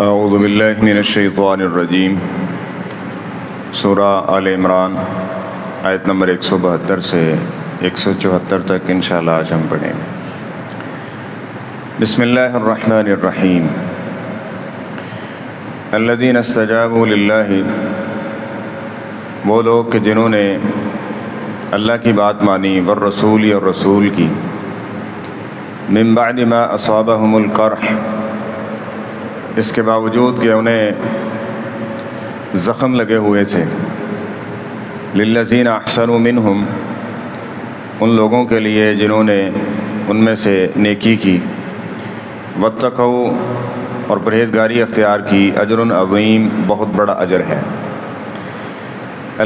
اعوذ باللہ من الشیطان الرجیم۔ سورہ آل عمران آیت نمبر 172 سے 174 تک انشاءاللہ آج ہم پڑھیں۔ بسم اللہ الرحمن الرحیم۔ الذین استجابوا للہ، وہ لوگ کہ جنہوں نے اللہ کی بات مانی، والرسول اور رسول کی، من بعد ما اصابہم القرح، اس کے باوجود کہ انہیں زخم لگے ہوئے تھے، للذین احسنوا منہم، ان لوگوں کے لیے جنہوں نے ان میں سے نیکی کی، واتقوا، اور پرہیزگاری اختیار کی، اجر عظیم، بہت بڑا اجر ہے۔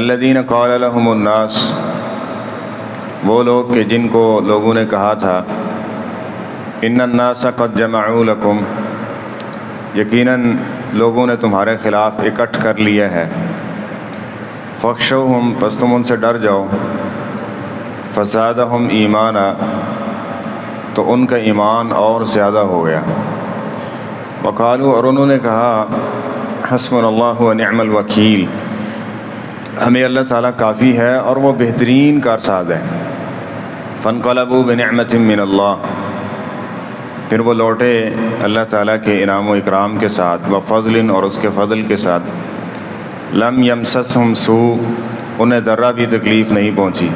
الذین قال لهم الناس، وہ لوگ کہ جن کو لوگوں نے کہا تھا، ان الناس قد جمعوا لکم، یقیناً لوگوں نے تمہارے خلاف اکٹھ کر لیا ہے، فاخشوہم، پس تم ان سے ڈر جاؤ، فزادہم ایمانا، تو ان کا ایمان اور زیادہ ہو گیا، وقالوا، اور انہوں نے کہا، حسبنا اللہ ونعم الوکیل، ہمیں اللہ تعالیٰ کافی ہے اور وہ بہترین کارساز ہے۔ فانقلبوا بنعمت من اللہ، پھر وہ لوٹے اللہ تعالیٰ کے انعام و اکرام کے ساتھ، وفضل، اور اس کے فضل کے ساتھ، لم یمسسہم سوء، انہیں ذرہ بھی تکلیف نہیں پہنچی،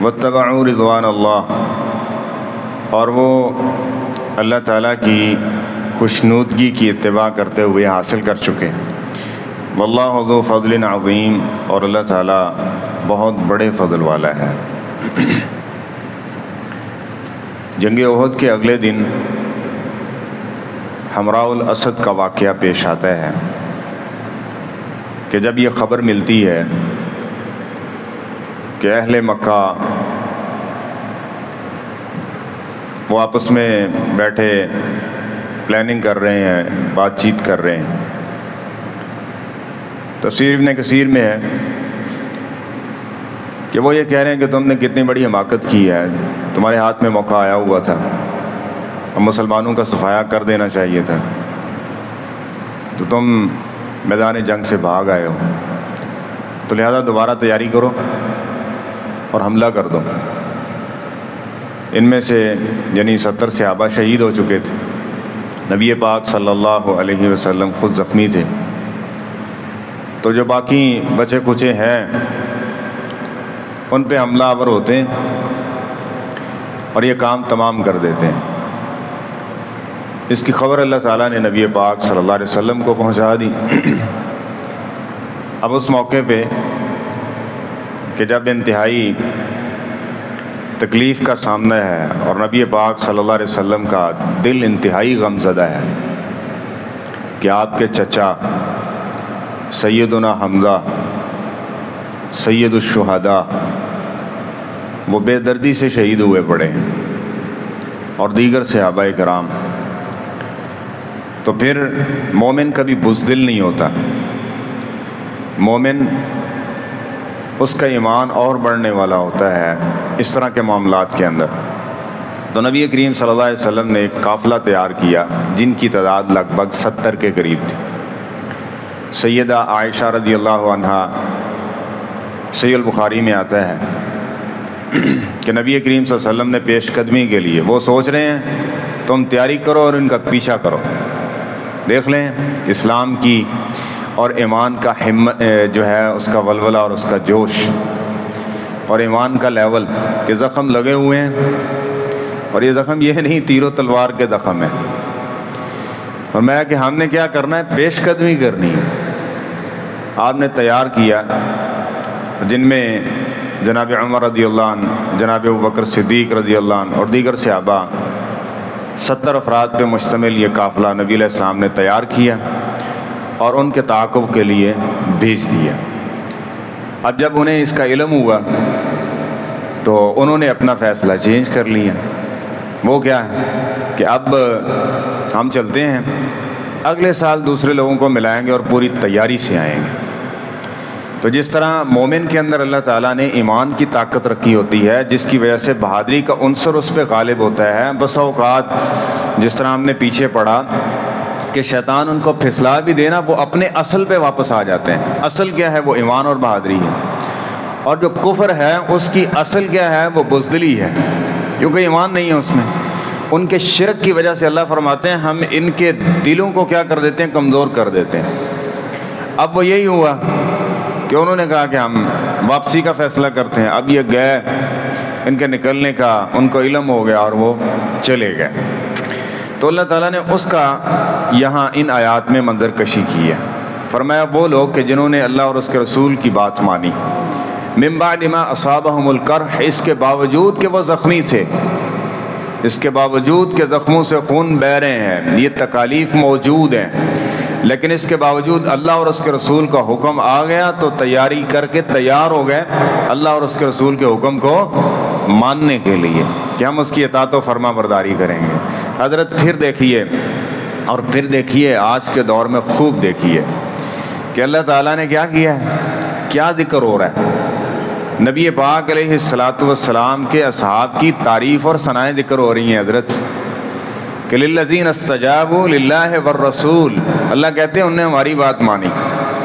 واتبعوا رضوان اللہ، اور وہ اللہ تعالیٰ کی خوشنودگی کی اتباع کرتے ہوئے حاصل کر چکے۔ واللہ ذو فضل عظیم، اور اللہ تعالیٰ بہت بڑے فضل والا ہے۔ جنگ احد کے اگلے دن حمراء الاسد کا واقعہ پیش آتا ہے کہ جب یہ خبر ملتی ہے کہ اہل مکہ وہ آپس میں بیٹھے پلاننگ کر رہے ہیں، بات چیت کر رہے ہیں۔ تفسیر ابن کثیر میں ہے کہ وہ یہ کہہ رہے ہیں کہ تم نے کتنی بڑی حماقت کی ہے، تمہارے ہاتھ میں موقع آیا ہوا تھا، اب مسلمانوں کا صفایا کر دینا چاہیے تھا، تو تم میدان جنگ سے بھاگ آئے ہو، تو لہذا دوبارہ تیاری کرو اور حملہ کر دو۔ ان میں سے یعنی 70 صحابہ شہید ہو چکے تھے، نبی پاک صلی اللہ علیہ وسلم خود زخمی تھے، تو جو باقی بچے کچے ہیں ان پہ حملہ آور ہوتے ہیں اور یہ کام تمام کر دیتے ہیں۔ اس کی خبر اللہ تعالیٰ نے نبی پاک صلی اللہ علیہ وسلم کو پہنچا دی۔ اب اس موقع پہ کہ جب انتہائی تکلیف کا سامنا ہے اور نبی پاک صلی اللہ علیہ وسلم کا دل انتہائی غم زدہ ہے کہ آپ کے چچا سیدنا حمزہ سید الشہداء وہ بے دردی سے شہید ہوئے پڑے ہیں، اور دیگر صحابہ کرام، تو پھر مومن کبھی بزدل نہیں ہوتا، مومن اس کا ایمان اور بڑھنے والا ہوتا ہے اس طرح کے معاملات کے اندر۔ تو نبی کریم صلی اللہ علیہ وسلم نے ایک قافلہ تیار کیا جن کی تعداد لگ بھگ 70 کے قریب تھی۔ سیدہ عائشہ رضی اللہ عنہا، صحیح البخاری میں آتا ہے کہ نبی کریم صلی اللہ علیہ وسلم نے پیش قدمی کے لیے، وہ سوچ رہے ہیں تم تیاری کرو اور ان کا پیچھا کرو۔ دیکھ لیں اسلام کی اور ایمان کا ہمت جو ہے اس کا ولولہ اور اس کا جوش اور ایمان کا لیول، کہ زخم لگے ہوئے ہیں، اور یہ زخم یہ نہیں تیر و تلوار کے زخم ہیں، اور میں کہ ہم نے کیا کرنا ہے، پیش قدمی کرنی ہے۔ آپ نے تیار کیا، جن میں جناب عمر رضی اللہ عنہ، جناب ابوبکر صدیق رضی اللہ عنہ اور دیگر صحابہ، 70 افراد پہ مشتمل یہ قافلہ نبی علیہ السلام نے تیار کیا اور ان کے تعاقب کے لیے بھیج دیا۔ اب جب انہیں اس کا علم ہوا تو انہوں نے اپنا فیصلہ چینج کر لیا۔ وہ کیا ہے کہ اب ہم چلتے ہیں، اگلے سال دوسرے لوگوں کو ملائیں گے اور پوری تیاری سے آئیں گے۔ تو جس طرح مومن کے اندر اللہ تعالیٰ نے ایمان کی طاقت رکھی ہوتی ہے، جس کی وجہ سے بہادری کا عنصر اس پہ غالب ہوتا ہے، بس اوقات جس طرح ہم نے پیچھے پڑھا کہ شیطان ان کو پھسلا بھی دینا وہ اپنے اصل پہ واپس آ جاتے ہیں۔ اصل کیا ہے؟ وہ ایمان اور بہادری ہے، اور جو کفر ہے اس کی اصل کیا ہے؟ وہ بزدلی ہے، کیونکہ ایمان نہیں ہے اس میں۔ ان کے شرک کی وجہ سے اللہ فرماتے ہیں ہم ان کے دلوں کو کیا کر دیتے ہیں؟ کمزور کر دیتے ہیں۔ اب وہ یہی ہوا کہ انہوں نے کہا کہ ہم واپسی کا فیصلہ کرتے ہیں۔ اب یہ گئے، ان کے نکلنے کا ان کو علم ہو گیا اور وہ چلے گئے۔ تو اللہ تعالیٰ نے اس کا یہاں ان آیات میں منظر کشی کی ہے۔ فرمایا وہ لوگ کہ جنہوں نے اللہ اور اس کے رسول کی بات مانی، من بعد ما اصابہم القرح، اس کے باوجود کہ وہ زخمی تھے، اس کے باوجود کہ زخموں سے خون بہہ رہے ہیں، یہ تکالیف موجود ہیں، لیکن اس کے باوجود اللہ اور اس کے رسول کا حکم آ گیا تو تیاری کر کے تیار ہو گئے اللہ اور اس کے رسول کے حکم کو ماننے کے لیے کہ ہم اس کی اطاعت و فرما برداری کریں گے۔ حضرت پھر دیکھیے آج کے دور میں خوب دیکھیے کہ اللہ تعالیٰ نے کیا کیا ہے، کیا ذکر ہو رہا ہے۔ نبی پاک علیہ الصلاۃ والسلام کے اصحاب کی تعریف اور ثنائیں ذکر ہو رہی ہیں حضرت، کہ للذین استجابوا للہ والرسول، اللہ کہتے ہیں انہوں نے ہماری بات مانی،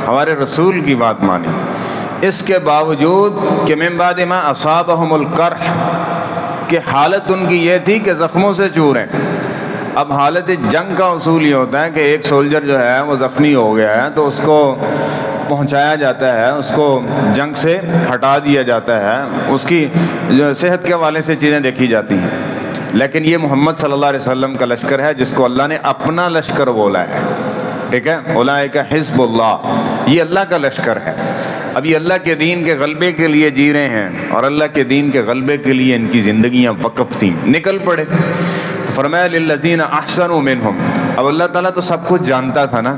ہمارے رسول کی بات مانی، اس کے باوجود کہ من بعد ما اصابہم القرح، کہ حالت ان کی یہ تھی کہ زخموں سے چور ہیں۔ اب حالت جنگ کا اصول یہ ہوتا ہے کہ ایک سولجر جو ہے وہ زخمی ہو گیا ہے تو اس کو پہنچایا جاتا ہے، اس کو جنگ سے ہٹا دیا جاتا ہے، اس کی جو صحت کے حوالے سے چیزیں دیکھی جاتی ہیں۔ لیکن یہ محمد صلی اللہ علیہ وسلم کا لشکر ہے جس کو اللہ نے اپنا لشکر بولا ہے، ٹھیک ہے، اولئک حزب اللہ، یہ اللہ کا لشکر ہے۔ اب یہ اللہ کے دین کے غلبے کے لیے جی رہے ہیں اور اللہ کے دین کے غلبے کے لیے ان کی زندگیاں وقف تھیں، نکل پڑے۔ تو فرمایا للذین احسنوا منہم، اب اللہ تعالیٰ تو سب کچھ جانتا تھا نا۔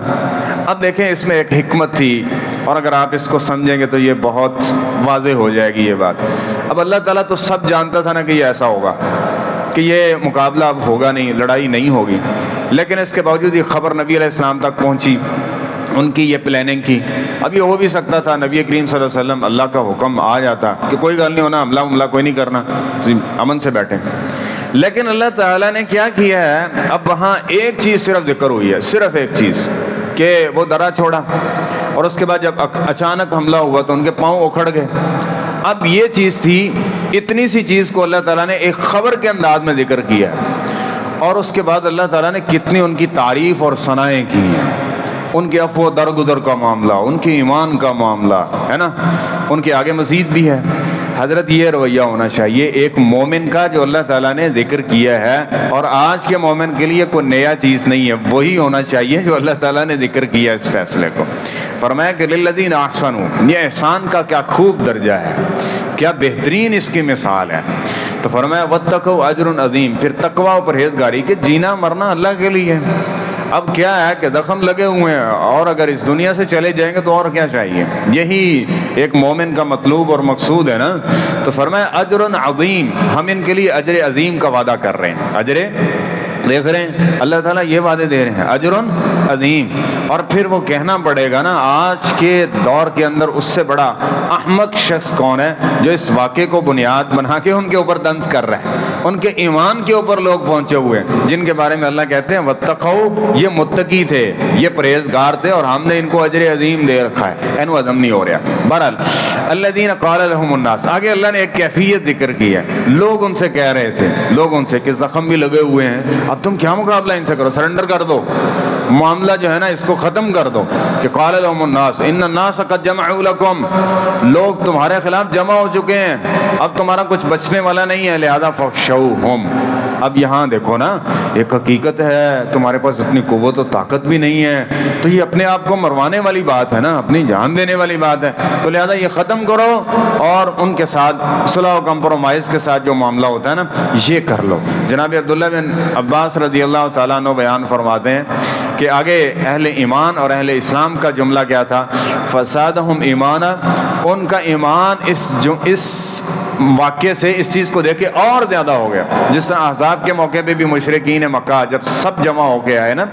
اب دیکھیں اس میں ایک حکمت تھی، اور اگر آپ اس کو سمجھیں گے تو یہ بہت واضح ہو جائے گی یہ بات۔ اب اللہ تعالیٰ تو سب جانتا تھا نا کہ یہ ایسا ہوگا، کہ یہ مقابلہ اب ہوگا نہیں، لڑائی نہیں ہوگی، لیکن اس کے باوجود یہ خبر نبی علیہ السلام تک پہنچی، ان کی یہ پلاننگ کی۔ اب یہ ہو بھی سکتا تھا نبی کریم صلی اللہ علیہ وسلم اللہ کا حکم آ جاتا کہ کوئی گل نہیں ہونا، حملہ کوئی نہیں کرنا، امن سے بیٹھیں، لیکن اللہ تعالیٰ نے کیا کیا ہے، اب وہاں ایک چیز صرف ذکر ہوئی ہے، صرف ایک چیز، کہ وہ درا چھوڑا، اور اس کے بعد جب اچانک حملہ ہوا تو ان کے پاؤں اکھڑ گئے۔ اب یہ چیز تھی، اتنی سی چیز کو اللہ تعالیٰ نے ایک خبر کے انداز میں ذکر کیا، اور اس کے بعد اللہ تعالیٰ نے کتنی ان کی تعریف اور ثنائیں کی ہیں، ان کے عفو و درگزر کا معاملہ، ان کے ایمان کا معاملہ ہے نا، ان کے آگے مزید بھی ہے۔ حضرت یہ رویہ ہونا چاہیے ایک مومن کا جو اللہ تعالیٰ نے ذکر کیا ہے، اور آج کے مومن کے لیے کوئی نیا چیز نہیں ہے، وہی ہونا چاہیے جو اللہ تعالیٰ نے ذکر کیا اس فیصلے کو۔ فرمایا کہ للذین احسنوا، یہ احسان کا کیا خوب درجہ ہے، کیا بہترین اس کی مثال ہے۔ تو فرمایا واتقوا اجر عظیم، پھر تقوی و پرہیزگاری کہ جینا مرنا اللہ کے لیے۔ اب کیا ہے کہ زخم لگے ہوئے ہیں، اور اگر اس دنیا سے چلے جائیں گے تو اور کیا چاہیے، یہی ایک مومن کا مطلوب اور مقصود ہے نا۔ تو فرمایا اجر عظیم، ہم ان کے لیے اجر عظیم کا وعدہ کر رہے ہیں، اجر دیکھ رہے ہیں اللہ تعالیٰ یہ وعدے دے رہے ہیں، اجر عظیم۔ اور پھر وہ کہنا پڑے گا نا آج کے دور کے اندر اس سے بڑا احمق شخص کون ہے جو اس واقعے کو بنیاد بنا کے ان کے اوپر طنز کر رہے ہیں، ان کے ایمان کے اوپر لوگ پہنچے ہوئے ہیں، جن کے بارے میں اللہ کہتے ہیں واتقوا، یہ متقی تھے، یہ پرہیزگار تھے، اور ہم نے ان کو اجر عظیم دے رکھا ہے، اینو ہضم نہیں ہو رہا۔ بہرحال الذین قال لهم الناس، آگے اللہ نے ایک کیفیت ذکر کی ہے، لوگ ان سے کہہ رہے تھے، لوگ ان سے کہ زخم بھی لگے ہوئے ہیں، اب تم کیا مقابلہ ان سے کرو، سرنڈر کر دو، معاملہ جو ہے نا اس کو ختم کر دو۔ کہ قال لهم الناس ان الناس قد جمعوا لكم، لوگ تمہارے خلاف جمع ہو چکے ہیں، اب تمہارا کچھ بچنے والا نہیں ہے، لہذا فخشوہم۔ اب یہاں دیکھو نا ایک حقیقت ہے، تمہارے پاس اتنی قوت و طاقت بھی نہیں ہے، تو یہ اپنے آپ کو مروانے والی بات ہے نا، اپنی جان دینے والی بات ہے، تو لہذا یہ ختم کرو، اور ان کے ساتھ صلح و کمپرومائز کے ساتھ جو معاملہ ہوتا ہے نا یہ کر لو۔ جناب عبداللہ بن عباس رضی اللہ تعالیٰ عنہ بیان فرماتے ہیں کہ آگے اہل ایمان اور اہل اسلام کا جملہ کیا تھا، فسادہم ایمانا، ان کا ایمان اس واقعے سے اس چیز کو دیکھ کے اور زیادہ ہو گیا. جس طرح احزاب کے موقع پہ بھی مشرکین مکہ جب سب جمع ہو کے آئے نا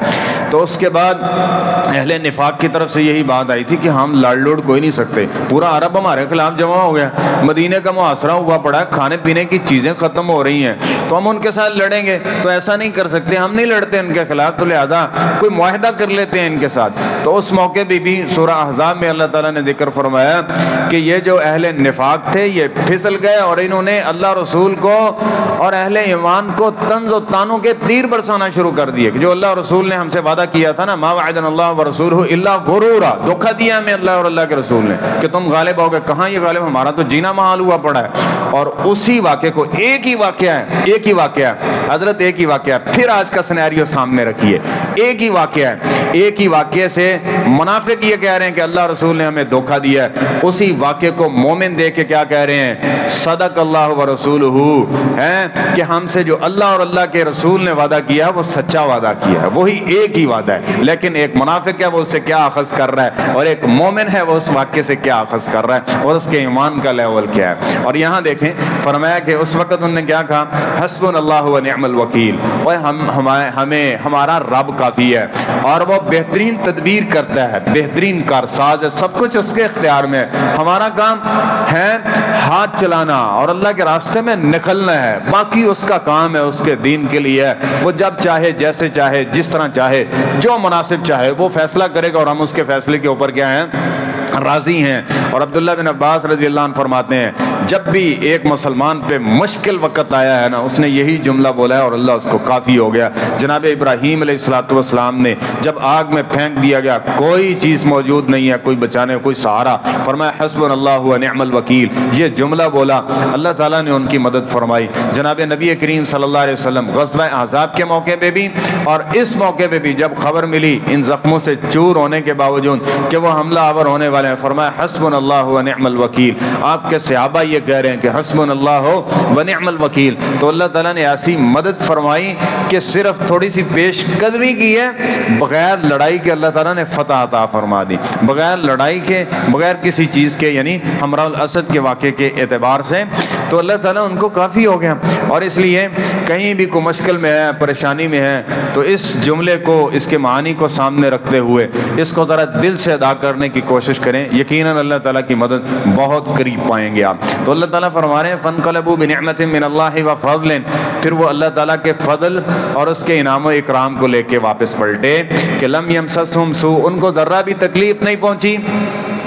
تو اس کے بعد اہل نفاق کی طرف سے یہی بات آئی تھی کہ ہم لڑ لوڑ کوئی نہیں سکتے, پورا عرب ہمارے خلاف جمع ہو گیا, مدینے کا محاصرہ ہوا پڑا ہے, کھانے پینے کی چیزیں ختم ہو رہی ہیں, تو ہم ان کے ساتھ لڑیں گے تو ایسا نہیں کر سکتے, ہم نہیں لڑتے ان کے خلاف, تو لہذا کوئی معاہدہ کر لیتے ہیں ان کے ساتھ. تو اس موقع پہ بھی سورہ احزاب میں اللہ تعالیٰ نے ذکر فرمایا کہ یہ جو اہل نفاق تھے یہ پھسل گئے اور انہوں نے اللہ رسول کو اور اہل ایمان کو طنز و تانوں کے تیر برسانا شروع کر دیے کہ جو اللہ رسول نے ہم سے وعدہ کیا تھا نا, ما وعدنا اللہ ورسولہ الا غرورا, دھوکہ دیا ہمیں اللہ اور اللہ کے رسول نے کہ تم غالب ہو گئے. کہاں یہ غالب, ہمارا تو جینا محال ہوا پڑا ہے. اور اسی واقعے کو ایک ہی واقعہ ہے حضرت, ایک ہی واقعہ ہے. پھر آج کا سینیریو سامنے رکھیے, ایک ہی واقعہ ہے, ایک ہی واقعے سے منافق یہ کہہ رہے ہیں کہ اللہ رسول نے ہمیں دھوکہ دیا ہے, اسی واقعے کو مومن دیکھ کے کیا کہہ رہے ہیں, صدق اللہ ورسولہ, کہ ہم سے جو اللہ اور اللہ کے رسول نے وعدہ کیا وہ سچا وعدہ کیا ہے, وہی ایک ہی وعدہ ہے. لیکن ایک منافق ہے وہ اس سے کیا اخذ کر رہا ہے, اور ایک مومن ہے وہ اس واقعے سے کیا اخذ کر رہا ہے, اور اس کے ایمان کا لیول کیا ہے. اور یہاں دیکھیں فرمایا کہ اس وقت انہوں نے کیا کہا, حسبنا اللہ و نعم الوکیل, اور ہمیں ہمارا رب کافی ہے اور وہ بہترین تدبیر کرتا ہے, بہترین کارساز ہے, سب کچھ اس کے اختیار میں ہے. ہمارا کام ہے ہاتھ چلانا اور اللہ کے راستے میں نکلنا ہے, باقی اس کا کام ہے, اس کے دین کے لیے ہے. وہ جب چاہے, جیسے چاہے, جس طرح چاہے, جو مناسب چاہے وہ فیصلہ کرے گا, اور ہم اس کے فیصلے کے اوپر کیا ہیں, راضی ہیں. اور عبداللہ بن عباس رضی اللہ عنہ فرماتے ہیں جب بھی ایک مسلمان پہ مشکل وقت آیا ہے نا, اس نے یہی جملہ بولا ہے اور اللہ اس کو کافی ہو گیا. جناب ابراہیم علیہ السلام نے جب آگ میں پھینک دیا گیا, کوئی چیز موجود نہیں ہے, کوئی بچانے, کوئی سہارا, فرمایا حسبنا اللہ و نعم الوکیل, یہ جملہ بولا, اللہ تعالیٰ نے ان کی مدد فرمائی. جناب نبی کریم صلی اللہ علیہ وسلم غزوہ احزاب کے موقع پہ بھی اور اس موقع پہ بھی جب خبر ملی ان زخموں سے چور ہونے کے باوجود کہ وہ حملہ آور ہونے والے ہیں, فرمایا حسبنا اللہ و نعم الوکیل. آپ کے صحابہ یہ کہہ رہے ہیں کہ حسبنا اللہ و نعم الوکیل. تو اللہ تعالیٰ نے ایسی مدد فرمائی کہ صرف تھوڑی سی پیش قدمی کی ہے, بغیر لڑائی کے اللہ تعالیٰ نے فتح عطا فرما دی, بغیر لڑائی کے, بغیر کسی چیز کے, یعنی ہمراہ الاسد کے واقعے کے اعتبار سے. تو اللہ تعالیٰ ان کو کافی ہو گیا. اور اس لیے کہیں بھی کوئی مشکل میں ہے, پریشانی میں ہے, تو اس جملے کو, اس کے معانی کو سامنے رکھتے ہوئے اس کو ذرا دل سے ادا کرنے کی کوشش کریں, یقیناً اللہ تعالیٰ کی مدد بہت قریب پائیں گے آپ. تو اللہ تعالیٰ فرما رہے ہیں فانقلبوا بنعمت من اللہ وفضل, پھر وہ اللہ تعالیٰ کے فضل اور اس کے انعام و اکرام کو لے کے واپس پلٹے کہ لم یمسسہم سوء, ان کو ذرا بھی تکلیف نہیں پہنچی,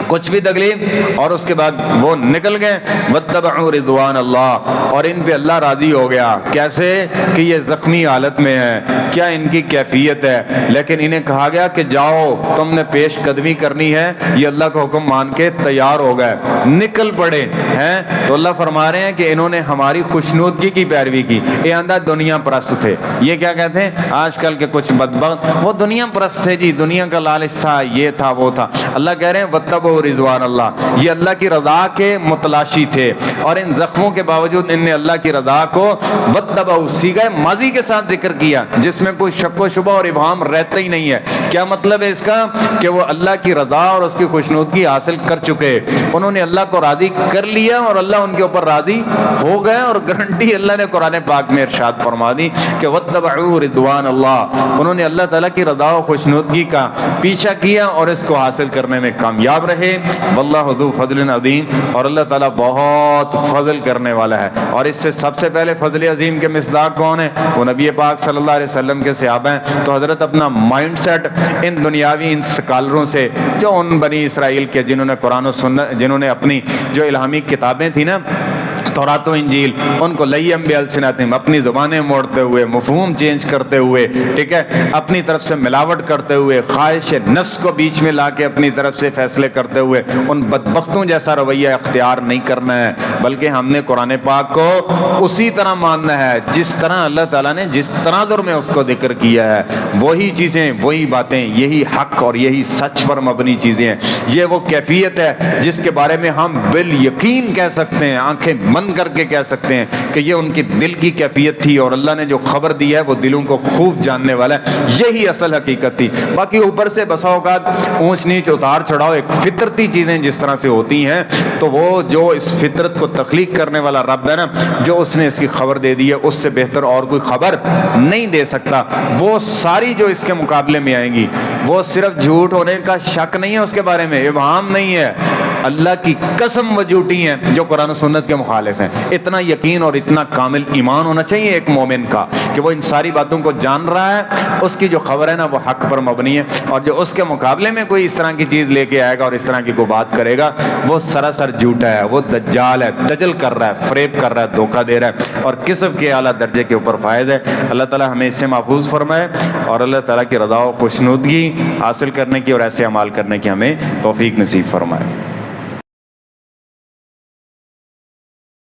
کچھ بھی تکلیف, اور اس کے بعد وہ نکل گئے. واتبعوا رضوان اللہ, اور ان پہ اللہ راضی ہو گیا. کیسے کہ یہ زخمی حالت میں ہے, کیا ان کی کیفیت ہے, لیکن انہیں کہا گیا کہ جاؤ تم نے پیش قدمی کرنی ہے, یہ اللہ کا حکم مان کے تیار ہو گئے, نکل پڑے ہیں. تو اللہ فرما رہے ہیں کہ انہوں نے ہماری خوشنودگی کی پیروی کی. یہ اندھا دنیا پرست تھے, یہ کیا کہتے ہیں آج کل کے کچھ بدبخت, وہ دنیا پرست تھے جی, دنیا کا لالچ تھا, یہ تھا وہ تھا. اللہ کہہ رہے ہیں واتبعوا رضوان اللہ, یہ اللہ کی رضا کے متلاشی تھے, اور ان زخموں کے باوجود ان نے اللہ کی رضا کو واتبعوا صیغہ ماضی کے ساتھ ذکر کیا, جس میں کوئی شک و شبہ اور ابہام رہتا ہی نہیں ہے. کیا مطلب ہے اس کا کہ وہ اللہ کی رضا اور اس کی خوشنودگی حاصل کر چکے, انہوں نے اللہ کو راضی کر لیا اور اللہ ان کے اوپر راضی ہو گئے. اور گارنٹی اللہ نے قرآن پاک میں ارشاد فرما دی کہ واتبعوا رضوان اللہ, انہوں نے اللہ تعالیٰ کی رضا و خوشنودگی کا پیچھا کیا اور اس کو حاصل کرنے میں کامیاب رہے. واللہ ذو فضل عظیم, اور اللہ تعالیٰ بہت فضل کرنے والا ہے. اور اس سے سب سے پہلے فضل عظیم کے مصداق کون ہے, وہ نبی پاک صلی اللہ علیہ وسلم کے صحابہ ہیں. تو حضرت اپنا مائنڈ سیٹ ان دنیاوی ان سکالروں سے, جو ان بنی اسرائیل کے جنہوں نے قرآن و سنت, جنہوں نے اپنی جو الہامی کتابیں تھیں نا, تورات و انجیل, ان کو لیم بالسنتہم, اپنی زبانیں موڑتے ہوئے, مفہوم چینج کرتے ہوئے, ٹھیک ہے, اپنی طرف سے ملاوٹ کرتے ہوئے, خواہش نفس کو بیچ میں لا کے اپنی طرف سے فیصلے کرتے ہوئے, ان بدبختوں جیسا رویہ اختیار نہیں کرنا ہے, بلکہ ہم نے قرآن پاک کو اسی طرح ماننا ہے جس طرح اللہ تعالیٰ نے جس تناظر میں اس کو ذکر کیا ہے. وہی چیزیں, وہی باتیں, یہی حق اور یہی سچ پر مبنی چیزیں ہیں. یہ وہ کیفیت ہے جس کے بار میں ہم بالیقین کہہ سکتے ہیں, آنکھیں بند بند کر کے کہہ سکتے ہیں کہ یہ ان کی دل کی کیفیت تھی، اور اللہ نے جو خبر دی ہے وہ دلوں کو خوب جاننے والا ہے، یہی اصل حقیقت تھی۔ باقی اوپر سے بسا اوقات اونچ نیچ اتار چڑھاؤ ایک فطرتی چیزیں جس طرح سے ہوتی ہیں، تو وہ جو اس فطرت کو تخلیق کرنے والا رب ہے نا، جو اس نے اس کی خبر دے دی ہے، اس سے بہتر اور کوئی خبر نہیں دے سکتا۔ وہ ساری جو اس کے مقابلے میں آئیں گی، وہ صرف جھوٹ ہونے کا شک نہیں ہے اس کے بارے میں، ابہام نہیں ہے، اللہ کی قسم وہ جھوٹی ہیں جو قرآن و سنت کے مخالف ہیں۔ اتنا یقین اور اتنا کامل ایمان ہونا چاہیے ایک مومن کا کہ وہ ان ساری باتوں کو جان رہا ہے، اس کی جو خبر ہے نا وہ حق پر مبنی ہے، اور جو اس کے مقابلے میں کوئی اس طرح کی چیز لے کے آئے گا اور اس طرح کی کوئی بات کرے گا، وہ سراسر جھوٹا ہے، وہ دجال ہے، دجل کر رہا ہے، فریب کر رہا ہے، دھوکہ دے رہا ہے، اور کسب کے اعلیٰ درجے کے اوپر فائد ہے۔ اللہ تعالیٰ ہمیں اس سے محفوظ فرمائے، اور اللہ تعالیٰ کی رضا و خوشنودگی حاصل کرنے کی اور ایسے اعمال کرنے کی ہمیں توفیق نصیب فرمائے۔